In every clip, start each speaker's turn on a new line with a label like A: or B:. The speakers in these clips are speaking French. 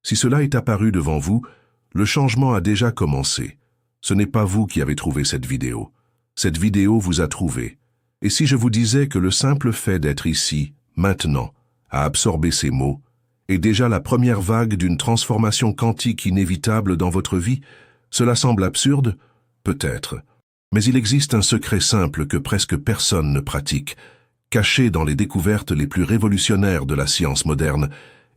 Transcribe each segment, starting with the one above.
A: Si cela est apparu devant vous, le changement a déjà commencé. Ce n'est pas vous qui avez trouvé cette vidéo. Cette vidéo vous a trouvé. Et si je vous disais que le simple fait d'être ici, maintenant, à absorber ces mots, est déjà la première vague d'une transformation quantique inévitable dans votre vie, cela semble absurde? Peut-être. Mais il existe un secret simple que presque personne ne pratique, caché dans les découvertes les plus révolutionnaires de la science moderne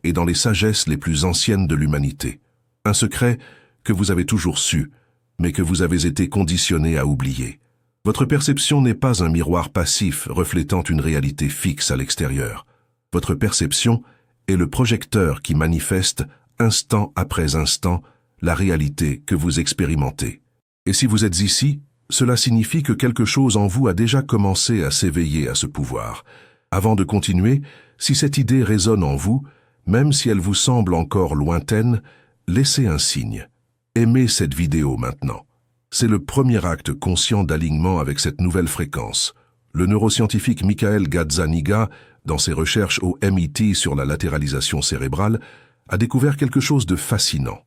A: et dans les sagesses les plus anciennes de l'humanité. Un secret que vous avez toujours su, mais que vous avez été conditionné à oublier. Votre perception n'est pas un miroir passif reflétant une réalité fixe à l'extérieur. Votre perception est le projecteur qui manifeste, instant après instant, la réalité que vous expérimentez. Et si vous êtes ici, cela signifie que quelque chose en vous a déjà commencé à s'éveiller à ce pouvoir. Avant de continuer, si cette idée résonne en vous, même si elle vous semble encore lointaine, laissez un signe. Aimez cette vidéo maintenant. C'est le premier acte conscient d'alignement avec cette nouvelle fréquence. Le neuroscientifique Michael Gazzaniga, dans ses recherches au MIT sur la latéralisation cérébrale, a découvert quelque chose de fascinant.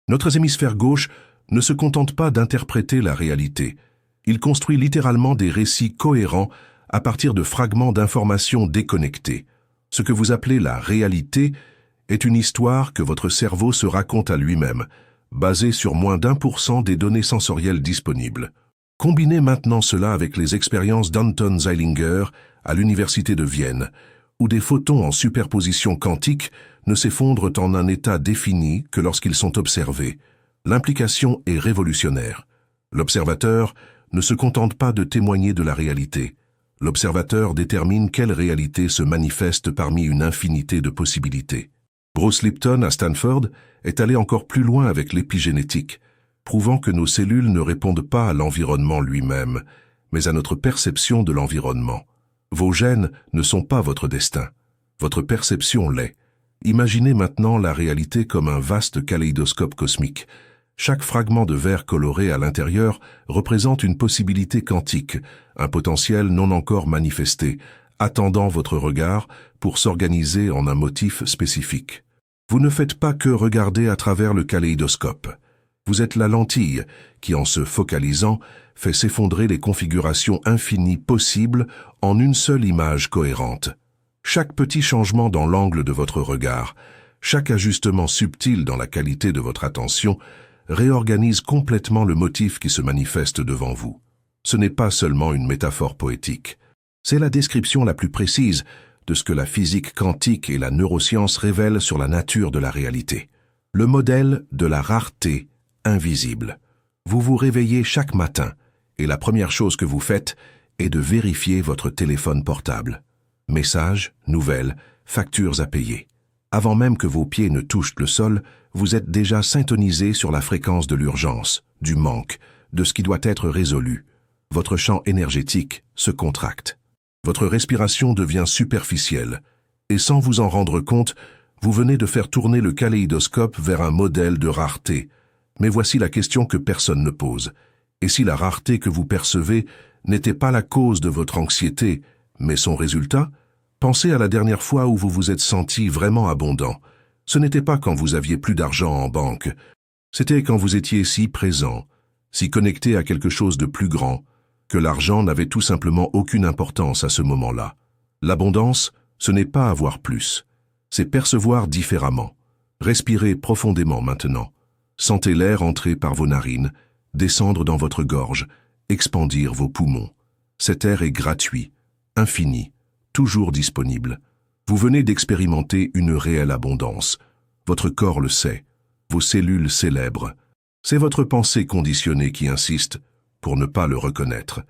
A: Notre hémisphère gauche ne se contente pas d'interpréter la réalité. Il construit littéralement des récits cohérents à partir de fragments d'informations déconnectés. Ce que vous appelez la réalité est une histoire que votre cerveau se raconte à lui-même, basée sur moins d'1% des données sensorielles disponibles. Combinez maintenant cela avec les expériences d'Anton Zeilinger à l'Université de Vienne, où des photons en superposition quantique ne s'effondrent en un état défini que lorsqu'ils sont observés. L'implication est révolutionnaire. L'observateur ne se contente pas de témoigner de la réalité. L'observateur détermine quelle réalité se manifeste parmi une infinité de possibilités. Bruce Lipton, à Stanford, est allé encore plus loin avec l'épigénétique, prouvant que nos cellules ne répondent pas à l'environnement lui-même, mais à notre perception de l'environnement. Vos gènes ne sont pas votre destin. Votre perception l'est. Imaginez maintenant la réalité comme un vaste kaléidoscope cosmique. Chaque fragment de verre coloré à l'intérieur représente une possibilité quantique, un potentiel non encore manifesté, attendant votre regard pour s'organiser en un motif spécifique. Vous ne faites pas que regarder à travers le kaléidoscope. Vous êtes la lentille qui, en se focalisant, fait s'effondrer les configurations infinies possibles en une seule image cohérente. Chaque petit changement dans l'angle de votre regard, chaque ajustement subtil dans la qualité de votre attention, réorganise complètement le motif qui se manifeste devant vous. Ce n'est pas seulement une métaphore poétique. C'est la description la plus précise de ce que la physique quantique et la neuroscience révèlent sur la nature de la réalité. Le modèle de la rareté invisible. Vous vous réveillez chaque matin et la première chose que vous faites est de vérifier votre téléphone portable. Messages, nouvelles, factures à payer. Avant même que vos pieds ne touchent le sol, vous êtes déjà syntonisé sur la fréquence de l'urgence, du manque, de ce qui doit être résolu. Votre champ énergétique se contracte. Votre respiration devient superficielle, et sans vous en rendre compte, vous venez de faire tourner le kaléidoscope vers un modèle de rareté. Mais voici la question que personne ne pose. Et si la rareté que vous percevez n'était pas la cause de votre anxiété, mais son résultat? Pensez à la dernière fois où vous vous êtes senti vraiment abondant. Ce n'était pas quand vous aviez plus d'argent en banque. C'était quand vous étiez si présent, si connecté à quelque chose de plus grand, que l'argent n'avait tout simplement aucune importance à ce moment-là. L'abondance, ce n'est pas avoir plus. C'est percevoir différemment. Respirez profondément maintenant. Sentez l'air entrer par vos narines, descendre dans votre gorge, expandir vos poumons. Cet air est gratuit, infini, toujours disponible. Vous venez d'expérimenter une réelle abondance. Votre corps le sait. Vos cellules célèbrent. C'est votre pensée conditionnée qui insiste pour ne pas le reconnaître.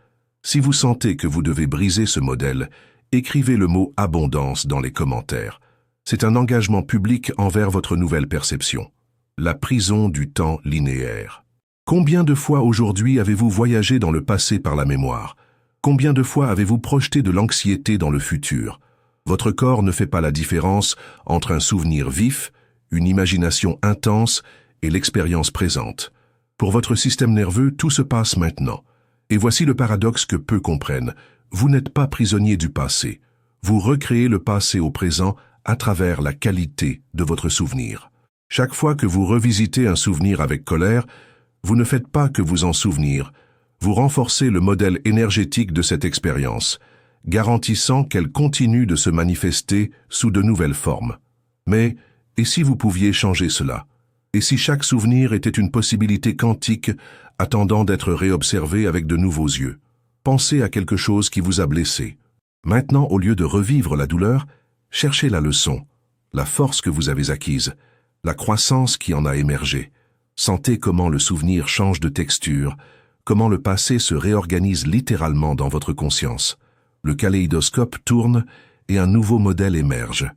A: Si vous sentez que vous devez briser ce modèle, écrivez le mot « abondance » dans les commentaires. C'est un engagement public envers votre nouvelle perception. La prison du temps linéaire. Combien de fois aujourd'hui avez-vous voyagé dans le passé par la mémoire? Combien de fois avez-vous projeté de l'anxiété dans le futur? Votre corps ne fait pas la différence entre un souvenir vif, une imagination intense et l'expérience présente. Pour votre système nerveux, tout se passe maintenant. Et voici le paradoxe que peu comprennent. Vous n'êtes pas prisonnier du passé. Vous recréez le passé au présent à travers la qualité de votre souvenir. Chaque fois que vous revisitez un souvenir avec colère, vous ne faites pas que vous en souvenir, vous renforcez le modèle énergétique de cette expérience, garantissant qu'elle continue de se manifester sous de nouvelles formes. Mais, et si vous pouviez changer cela? Et si chaque souvenir était une possibilité quantique attendant d'être réobservée avec de nouveaux yeux? Pensez à quelque chose qui vous a blessé. Maintenant, au lieu de revivre la douleur, cherchez la leçon, la force que vous avez acquise, la croissance qui en a émergé. Sentez comment le souvenir change de texture, comment le passé se réorganise littéralement dans votre conscience. Le kaléidoscope tourne et un nouveau modèle émerge.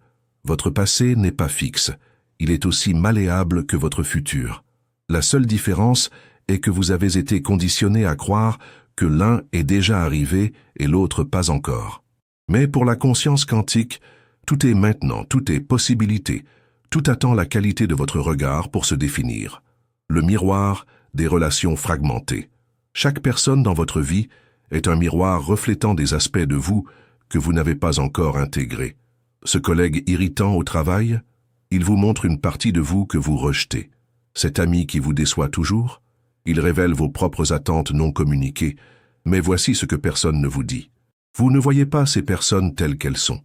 A: Votre passé n'est pas fixe, il est aussi malléable que votre futur. La seule différence est que vous avez été conditionné à croire que l'un est déjà arrivé et l'autre pas encore. Mais pour la conscience quantique, tout est maintenant, tout est possibilité, tout attend la qualité de votre regard pour se définir. Le miroir des relations fragmentées. Chaque personne dans votre vie est un miroir reflétant des aspects de vous que vous n'avez pas encore intégrés. Ce collègue irritant au travail, il vous montre une partie de vous que vous rejetez. Cet ami qui vous déçoit toujours, il révèle vos propres attentes non communiquées, mais voici ce que personne ne vous dit. Vous ne voyez pas ces personnes telles qu'elles sont.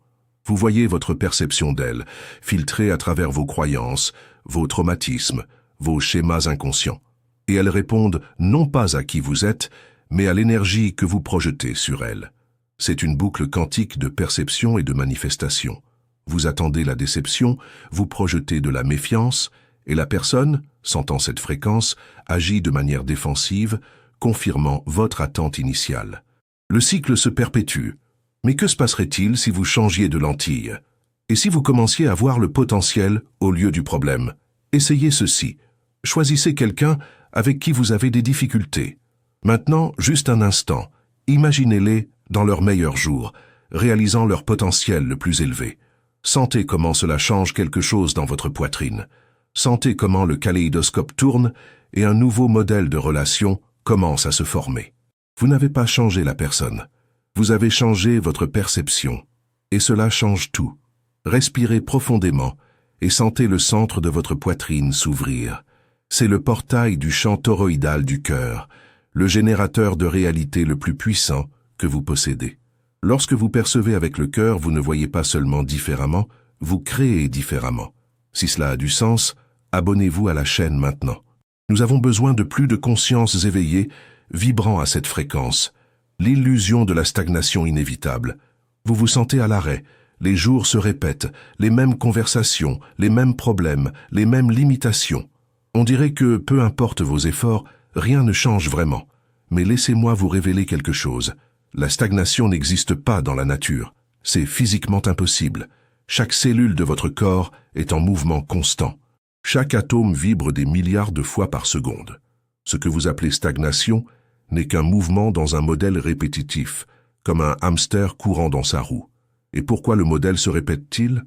A: Vous voyez votre perception d'elles, filtrée à travers vos croyances, vos traumatismes, vos schémas inconscients. Et elles répondent non pas à qui vous êtes, mais à l'énergie que vous projetez sur elles. C'est une boucle quantique de perception et de manifestation. Vous attendez la déception, vous projetez de la méfiance, et la personne, sentant cette fréquence, agit de manière défensive, confirmant votre attente initiale. Le cycle se perpétue. Mais que se passerait-il si vous changiez de lentille? Et si vous commenciez à voir le potentiel au lieu du problème? Essayez ceci. Choisissez quelqu'un avec qui vous avez des difficultés. Maintenant, juste un instant, imaginez-les dans leur meilleur jour, réalisant leur potentiel le plus élevé. Sentez comment cela change quelque chose dans votre poitrine. Sentez comment le kaléidoscope tourne et un nouveau modèle de relation commence à se former. Vous n'avez pas changé la personne. Vous avez changé votre perception. Et cela change tout. Respirez profondément et sentez le centre de votre poitrine s'ouvrir. C'est le portail du champ toroïdal du cœur, le générateur de réalité le plus puissant que vous possédez. Lorsque vous percevez avec le cœur, vous ne voyez pas seulement différemment, vous créez différemment. Si cela a du sens, abonnez-vous à la chaîne maintenant. Nous avons besoin de plus de consciences éveillées, vibrant à cette fréquence. L'illusion de la stagnation inévitable. Vous vous sentez à l'arrêt, les jours se répètent, les mêmes conversations, les mêmes problèmes, les mêmes limitations. On dirait que, peu importe vos efforts, rien ne change vraiment. Mais laissez-moi vous révéler quelque chose. La stagnation n'existe pas dans la nature. C'est physiquement impossible. Chaque cellule de votre corps est en mouvement constant. Chaque atome vibre des milliards de fois par seconde. Ce que vous appelez stagnation n'est qu'un mouvement dans un modèle répétitif, comme un hamster courant dans sa roue. Et pourquoi le modèle se répète-t-il?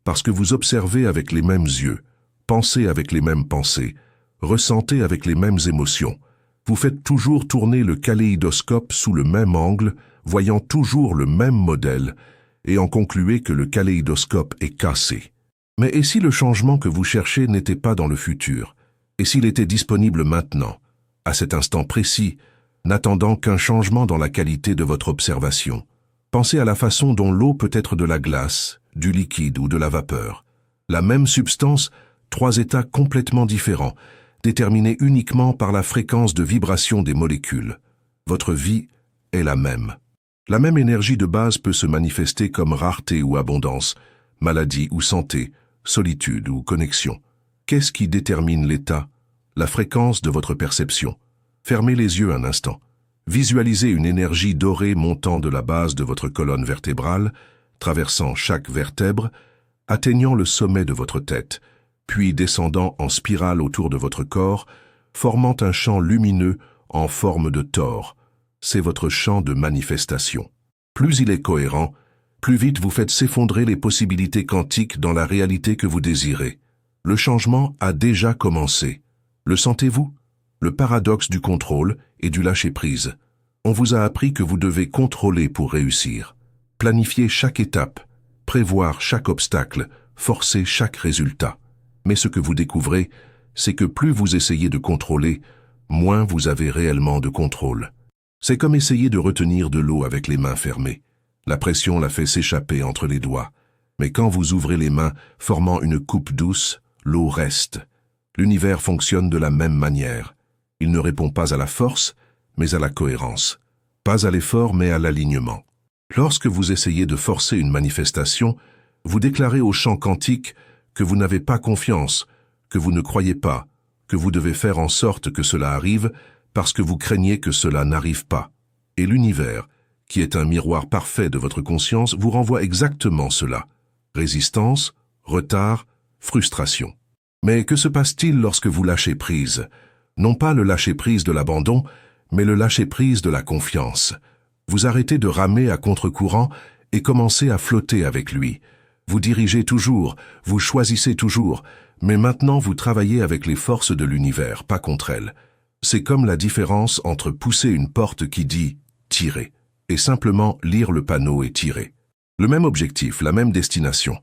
A: Parce que vous observez avec les mêmes yeux, pensez avec les mêmes pensées, ressentez avec les mêmes émotions. Vous faites toujours tourner le kaléidoscope sous le même angle, voyant toujours le même modèle, et en concluez que le kaléidoscope est cassé. Mais et si le changement que vous cherchez n'était pas dans le futur? Et s'il était disponible maintenant, à cet instant précis, n'attendant qu'un changement dans la qualité de votre observation? Pensez à la façon dont l'eau peut être de la glace, du liquide ou de la vapeur. La même substance, 3 états complètement différents, déterminés uniquement par la fréquence de vibration des molécules. Votre vie est la même. La même énergie de base peut se manifester comme rareté ou abondance, maladie ou santé, solitude ou connexion. Qu'est-ce qui détermine l'état? La fréquence de votre perception. Fermez les yeux un instant. Visualisez une énergie dorée montant de la base de votre colonne vertébrale, traversant chaque vertèbre, atteignant le sommet de votre tête, puis descendant en spirale autour de votre corps, formant un champ lumineux en forme de tore. C'est votre champ de manifestation. Plus il est cohérent, plus vite vous faites s'effondrer les possibilités quantiques dans la réalité que vous désirez. Le changement a déjà commencé. Le sentez-vous? Le paradoxe du contrôle et du lâcher-prise. On vous a appris que vous devez contrôler pour réussir. Planifier chaque étape, prévoir chaque obstacle, forcer chaque résultat. Mais ce que vous découvrez, c'est que plus vous essayez de contrôler, moins vous avez réellement de contrôle. C'est comme essayer de retenir de l'eau avec les mains fermées. La pression la fait s'échapper entre les doigts. Mais quand vous ouvrez les mains, formant une coupe douce, l'eau reste. L'univers fonctionne de la même manière. Il ne répond pas à la force, mais à la cohérence. Pas à l'effort, mais à l'alignement. Lorsque vous essayez de forcer une manifestation, vous déclarez au champ quantique que vous n'avez pas confiance, que vous ne croyez pas, que vous devez faire en sorte que cela arrive parce que vous craignez que cela n'arrive pas. Et l'univers, qui est un miroir parfait de votre conscience, vous renvoie exactement cela. Résistance, retard, frustration. Mais que se passe-t-il lorsque vous lâchez prise? Non pas le lâcher-prise de l'abandon, mais le lâcher-prise de la confiance. Vous arrêtez de ramer à contre-courant et commencez à flotter avec lui. Vous dirigez toujours, vous choisissez toujours, mais maintenant vous travaillez avec les forces de l'univers, pas contre elles. C'est comme la différence entre pousser une porte qui dit « tirer » et simplement lire le panneau et tirer. Le même objectif, la même destination,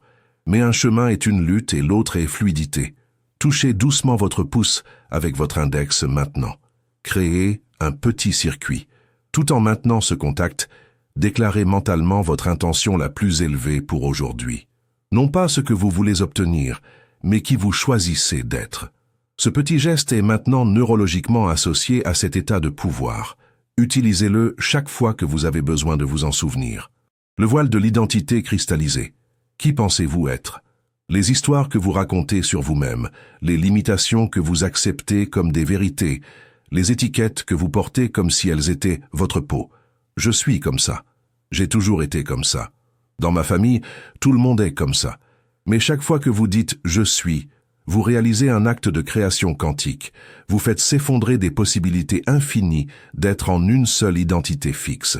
A: mais un chemin est une lutte et l'autre est fluidité. Touchez doucement votre pouce avec votre index maintenant. Créez un petit circuit. Tout en maintenant ce contact, déclarez mentalement votre intention la plus élevée pour aujourd'hui. Non pas ce que vous voulez obtenir, mais qui vous choisissez d'être. Ce petit geste est maintenant neurologiquement associé à cet état de pouvoir. Utilisez-le chaque fois que vous avez besoin de vous en souvenir. Le voile de l'identité cristallisée. Qui pensez-vous être? Les histoires que vous racontez sur vous-même, les limitations que vous acceptez comme des vérités, les étiquettes que vous portez comme si elles étaient votre peau. Je suis comme ça. J'ai toujours été comme ça. Dans ma famille, tout le monde est comme ça. Mais chaque fois que vous dites « je suis », vous réalisez un acte de création quantique. Vous faites s'effondrer des possibilités infinies d'être en une seule identité fixe.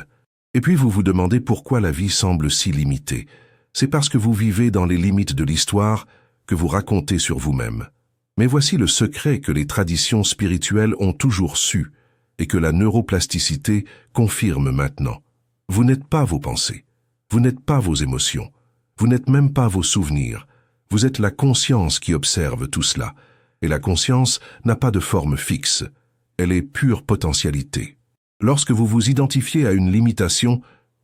A: Et puis vous vous demandez pourquoi la vie semble si limitée. C'est parce que vous vivez dans les limites de l'histoire que vous racontez sur vous-même. Mais voici le secret que les traditions spirituelles ont toujours su et que la neuroplasticité confirme maintenant. Vous n'êtes pas vos pensées, vous n'êtes pas vos émotions, vous n'êtes même pas vos souvenirs. Vous êtes la conscience qui observe tout cela. Et la conscience n'a pas de forme fixe. Elle est pure potentialité. Lorsque vous vous identifiez à une limitation,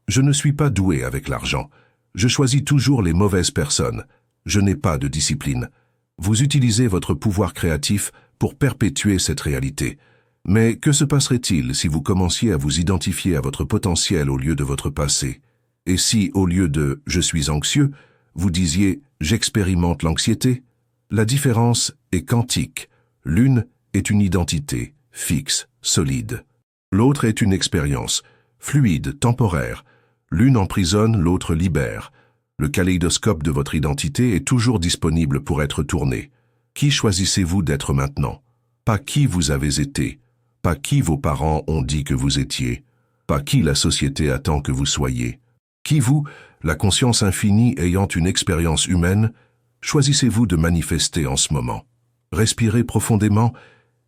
A: je ne suis pas doué avec l'argent. Je choisis toujours les mauvaises personnes. Je n'ai pas de discipline. Vous utilisez votre pouvoir créatif pour perpétuer cette réalité. Mais que se passerait-il si vous commenciez à vous identifier à votre potentiel au lieu de votre passé? Et si, au lieu de « je suis anxieux », vous disiez « j'expérimente l'anxiété », la différence est quantique. L'une est une identité, fixe, solide. L'autre est une expérience, fluide, temporaire. L'une emprisonne, l'autre libère. Le kaléidoscope de votre identité est toujours disponible pour être tourné. Qui choisissez-vous d'être maintenant? Pas qui vous avez été, pas qui vos parents ont dit que vous étiez, pas qui la société attend que vous soyez. Qui vous, la conscience infinie ayant une expérience humaine, choisissez-vous de manifester en ce moment? Respirez profondément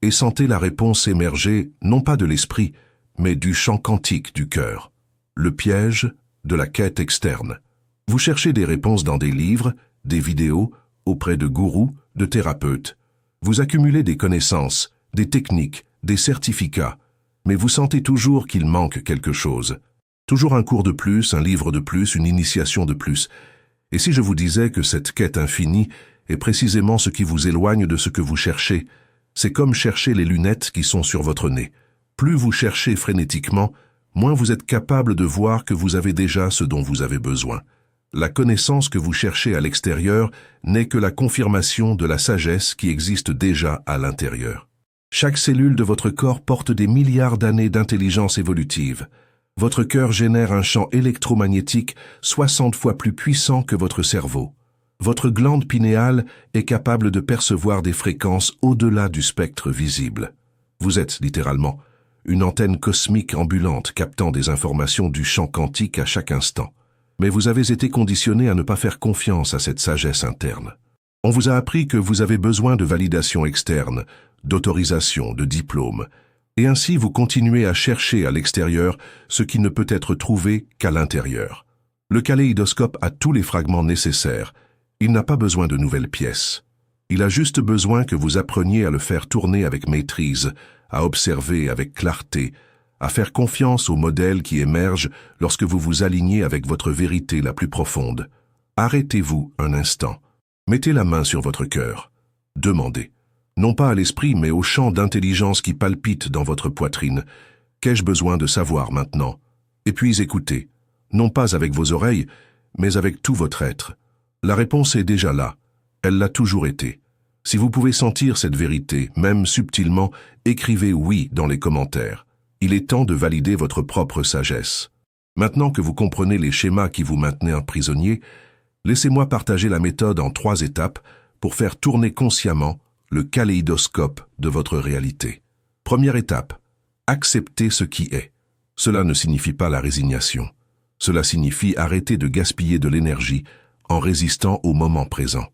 A: et sentez la réponse émerger non pas de l'esprit, mais du champ quantique du cœur. Le piège de la quête externe. Vous cherchez des réponses dans des livres, des vidéos, auprès de gourous, de thérapeutes. Vous accumulez des connaissances, des techniques, des certificats, mais vous sentez toujours qu'il manque quelque chose. Toujours un cours de plus, un livre de plus, une initiation de plus. Et si je vous disais que cette quête infinie est précisément ce qui vous éloigne de ce que vous cherchez, c'est comme chercher les lunettes qui sont sur votre nez. Plus vous cherchez frénétiquement, moins vous êtes capable de voir que vous avez déjà ce dont vous avez besoin. La connaissance que vous cherchez à l'extérieur n'est que la confirmation de la sagesse qui existe déjà à l'intérieur. Chaque cellule de votre corps porte des milliards d'années d'intelligence évolutive. Votre cœur génère un champ électromagnétique 60 fois plus puissant que votre cerveau. Votre glande pinéale est capable de percevoir des fréquences au-delà du spectre visible. Vous êtes littéralement une antenne cosmique ambulante captant des informations du champ quantique à chaque instant. Mais vous avez été conditionné à ne pas faire confiance à cette sagesse interne. On vous a appris que vous avez besoin de validation externe, d'autorisation, de diplôme, et ainsi vous continuez à chercher à l'extérieur ce qui ne peut être trouvé qu'à l'intérieur. Le kaléidoscope a tous les fragments nécessaires. Il n'a pas besoin de nouvelles pièces. Il a juste besoin que vous appreniez à le faire tourner avec maîtrise, à observer avec clarté, à faire confiance au modèle qui émerge lorsque vous vous alignez avec votre vérité la plus profonde. Arrêtez-vous un instant. Mettez la main sur votre cœur. Demandez. Non pas à l'esprit, mais au champ d'intelligence qui palpite dans votre poitrine. Qu'ai-je besoin de savoir maintenant? Et puis écoutez. Non pas avec vos oreilles, mais avec tout votre être. La réponse est déjà là. Elle l'a toujours été. Si vous pouvez sentir cette vérité, même subtilement, écrivez oui dans les commentaires. Il est temps de valider votre propre sagesse. Maintenant que vous comprenez les schémas qui vous maintenaient un prisonnier, laissez-moi partager la méthode en 3 étapes pour faire tourner consciemment le kaléidoscope de votre réalité. Première étape, accepter ce qui est. Cela ne signifie pas la résignation. Cela signifie arrêter de gaspiller de l'énergie en résistant au moment présent.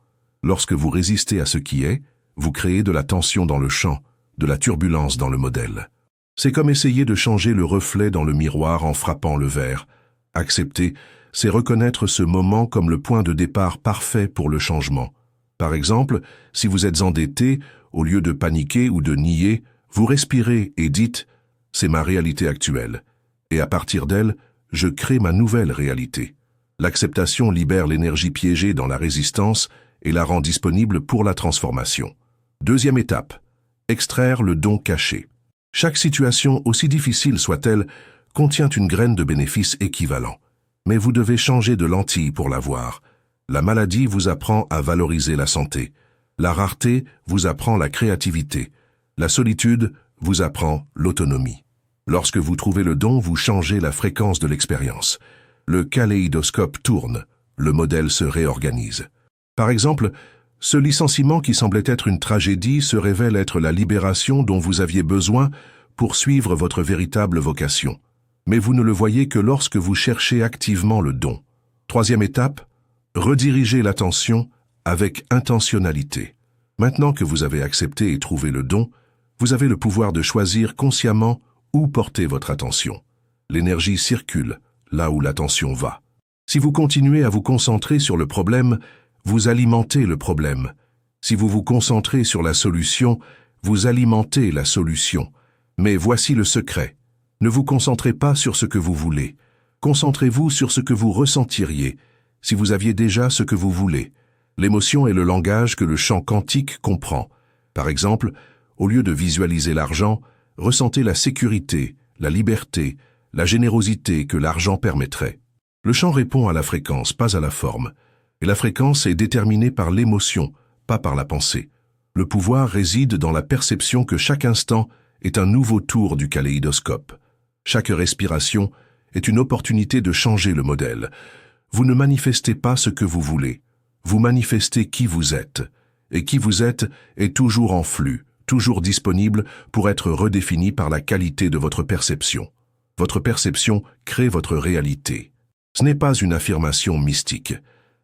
A: Lorsque vous résistez à ce qui est, vous créez de la tension dans le champ, de la turbulence dans le modèle. C'est comme essayer de changer le reflet dans le miroir en frappant le verre. Accepter, c'est reconnaître ce moment comme le point de départ parfait pour le changement. Par exemple, si vous êtes endetté, au lieu de paniquer ou de nier, vous respirez et dites « c'est ma réalité actuelle » et à partir d'elle, je crée ma nouvelle réalité. L'acceptation libère l'énergie piégée dans la résistance et la rend disponible pour la transformation. Deuxième étape, extraire le don caché. Chaque situation, aussi difficile soit-elle, contient une graine de bénéfice équivalent. Mais vous devez changer de lentille pour la voir. La maladie vous apprend à valoriser la santé. La rareté vous apprend la créativité. La solitude vous apprend l'autonomie. Lorsque vous trouvez le don, vous changez la fréquence de l'expérience. Le kaléidoscope tourne, le modèle se réorganise. Par exemple, ce licenciement qui semblait être une tragédie se révèle être la libération dont vous aviez besoin pour suivre votre véritable vocation. Mais vous ne le voyez que lorsque vous cherchez activement le don. Troisième étape, rediriger l'attention avec intentionnalité. Maintenant que vous avez accepté et trouvé le don, vous avez le pouvoir de choisir consciemment où porter votre attention. L'énergie circule là où l'attention va. Si vous continuez à vous concentrer sur le problème, vous alimentez le problème. Si vous vous concentrez sur la solution, vous alimentez la solution. Mais voici le secret. Ne vous concentrez pas sur ce que vous voulez. Concentrez-vous sur ce que vous ressentiriez, si vous aviez déjà ce que vous voulez. L'émotion est le langage que le champ quantique comprend. Par exemple, au lieu de visualiser l'argent, ressentez la sécurité, la liberté, la générosité que l'argent permettrait. Le champ répond à la fréquence, pas à la forme. Et la fréquence est déterminée par l'émotion, pas par la pensée. Le pouvoir réside dans la perception que chaque instant est un nouveau tour du kaléidoscope. Chaque respiration est une opportunité de changer le modèle. Vous ne manifestez pas ce que vous voulez. Vous manifestez qui vous êtes. Et qui vous êtes est toujours en flux, toujours disponible pour être redéfini par la qualité de votre perception. Votre perception crée votre réalité. Ce n'est pas une affirmation mystique.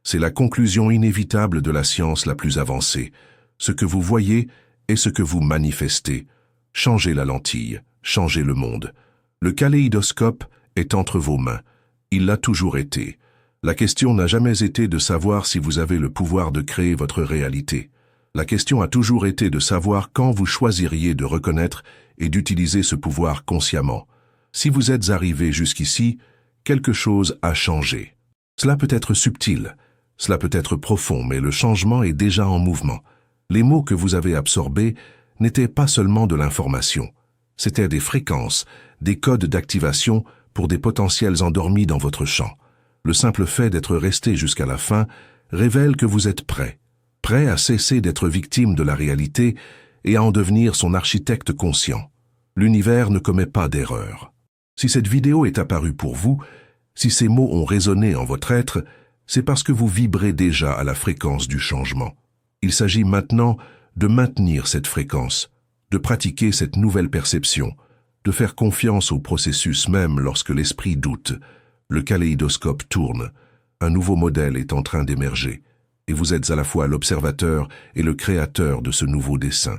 A: C'est la conclusion inévitable de la science la plus avancée. Ce que vous voyez est ce que vous manifestez. Changez la lentille, changez le monde. Le kaléidoscope est entre vos mains. Il l'a toujours été. La question n'a jamais été de savoir si vous avez le pouvoir de créer votre réalité. La question a toujours été de savoir quand vous choisiriez de reconnaître et d'utiliser ce pouvoir consciemment. Si vous êtes arrivé jusqu'ici, quelque chose a changé. Cela peut être subtil, cela peut être profond, mais le changement est déjà en mouvement. Les mots que vous avez absorbés n'étaient pas seulement de l'information. C'étaient des fréquences, des codes d'activation pour des potentiels endormis dans votre champ. Le simple fait d'être resté jusqu'à la fin révèle que vous êtes prêt à cesser d'être victime de la réalité et à en devenir son architecte conscient. L'univers ne commet pas d'erreur. Si cette vidéo est apparue pour vous, si ces mots ont résonné en votre être, c'est parce que vous vibrez déjà à la fréquence du changement. Il s'agit maintenant de maintenir cette fréquence, de pratiquer cette nouvelle perception, de faire confiance au processus même lorsque l'esprit doute. Le kaléidoscope tourne, un nouveau modèle est en train d'émerger, et vous êtes à la fois l'observateur et le créateur de ce nouveau dessin.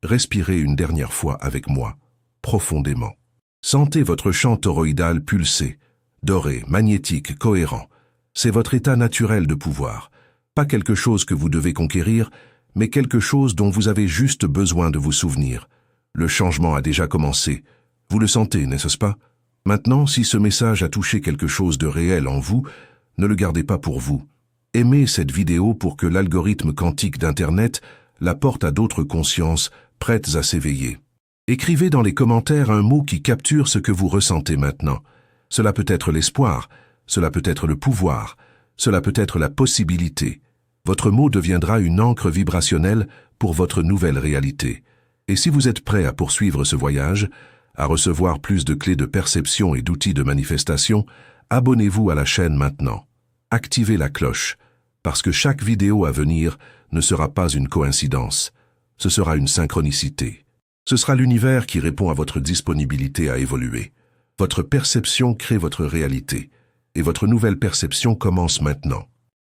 A: Respirez une dernière fois avec moi, profondément. Sentez votre champ toroïdal pulser, doré, magnétique, cohérent. C'est votre état naturel de pouvoir, pas quelque chose que vous devez conquérir, mais quelque chose dont vous avez juste besoin de vous souvenir. Le changement a déjà commencé. Vous le sentez, n'est-ce pas? Maintenant, si ce message a touché quelque chose de réel en vous, ne le gardez pas pour vous. Aimez cette vidéo pour que l'algorithme quantique d'Internet la porte à d'autres consciences prêtes à s'éveiller. Écrivez dans les commentaires un mot qui capture ce que vous ressentez maintenant. Cela peut être l'espoir, cela peut être le pouvoir, cela peut être la possibilité. Votre mot deviendra une encre vibrationnelle pour votre nouvelle réalité. Et si vous êtes prêt à poursuivre ce voyage, à recevoir plus de clés de perception et d'outils de manifestation, abonnez-vous à la chaîne maintenant. Activez la cloche, parce que chaque vidéo à venir ne sera pas une coïncidence, ce sera une synchronicité. Ce sera l'univers qui répond à votre disponibilité à évoluer. Votre perception crée votre réalité, et votre nouvelle perception commence maintenant.